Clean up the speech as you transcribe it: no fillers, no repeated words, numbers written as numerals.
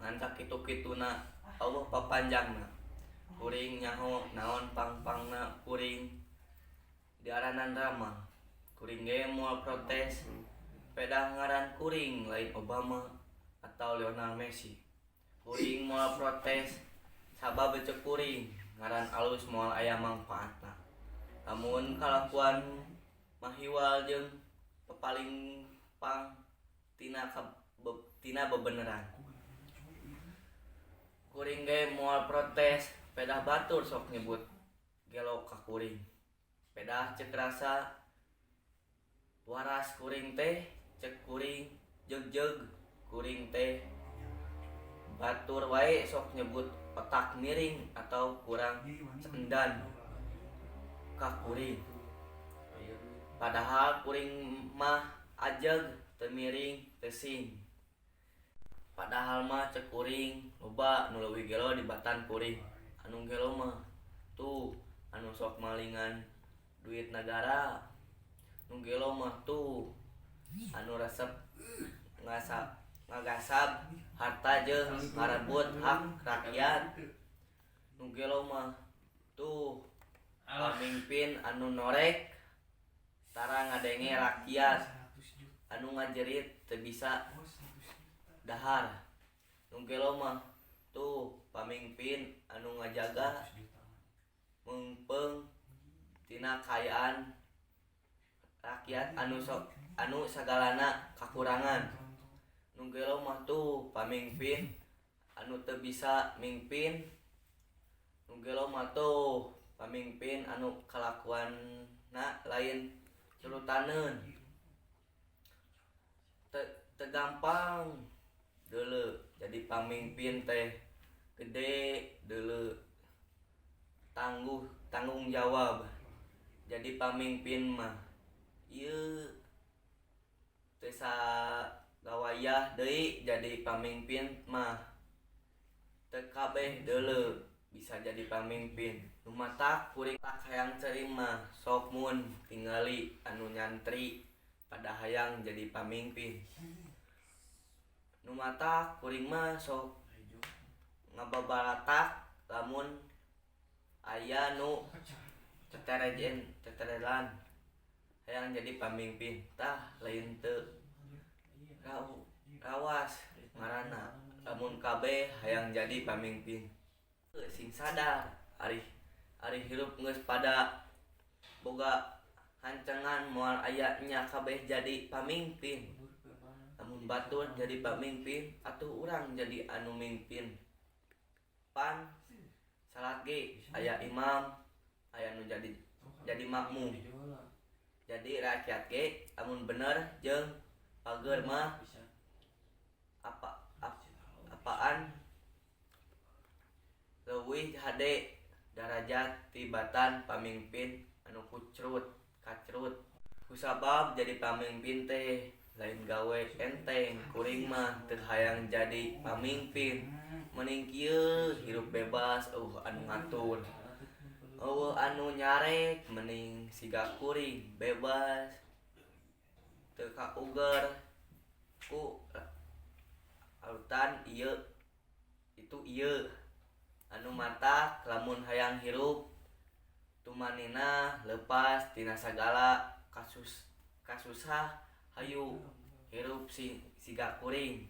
ngan sakitu-kituna Allah papanjangna kuring nyaho naon pang-pangna kuring diaranan Rama kuring ge moal protes peda ngaran kuring lain Obama atau Lionel Messi kuring moal protes sabab becek kuring ngaran alus moal aya mangpaatna lamun kalakuan mahiwal jeung paling pang tina bebeneran kuring ge moal protes pedah batur sok nyebut gelo ka kuring pedah cek rasa waras kuring teh cek kuring jeug-jeug kuring teh batur wae sok nyebut otak miring atau kurang sendan ka kuring padahal kuring mah ajeg teu miring teu sing padahal mah cek kuring loba nu leuwih gelo di batan kuring anu gelo mah tuh anu sok malingan duit negara nu gelo mah tuh anu resep ngagasab harta jeung ngarebut hak rakyat nu gelo mah tuh pamimpin anu norek tara ngadenge rakyat anu ngajerit teu bisa dahar nu gelo mah tuh pamimpin anu ngajaga mengpeng tina kaayaan rakyat anu sagalana kakurangan nu gelo mah tuh pamimpin anu teu bisa mingpin nu gelo mah tuh pamimpin anu kalakuanna lain curutaneun teu gampang deuleu jadi pamimpin teh gede deuleu tanggung jawab jadi pamimpin mah ieu teu sagawayah deui jadi pamimpin mah teu kabeh deuleu bisa jadi pamimpin nu matak kuring tak hayang ceuring mah sok mun tingali anu nyantri pada hayang jadi pamimpin nu matak kuring mah sok ngababaratak lamun aya nu teterelan hayang jadi pamimpin tah lain teu rawas ngaranna lamun kabeh hayang jadi pamimpin sing sadar ari hirup geus pada boga hancengan moal aya nya kabeh jadi pamimpin lamun batur jadi pamimpin atuh urang jadi anu mimpin pan salat ge aya imam aya nu jadi makmum jadi rakyat ge amun bener jeung pager mah apaan leuwih hade darajat tibatan pamimpin anu kacrut kusabab jadi pamimpin teh lain gawe enteng kuring mah teu hayang jadi pamimpin mending kieu hirup bebas anu ngatur anu nyarek mending siga kuring bebas teu kauger ku alutan ieu itu ieu anu matak lamun hayang hirup tumanina lepas tina sagala kasusah hayu hirup siga kuring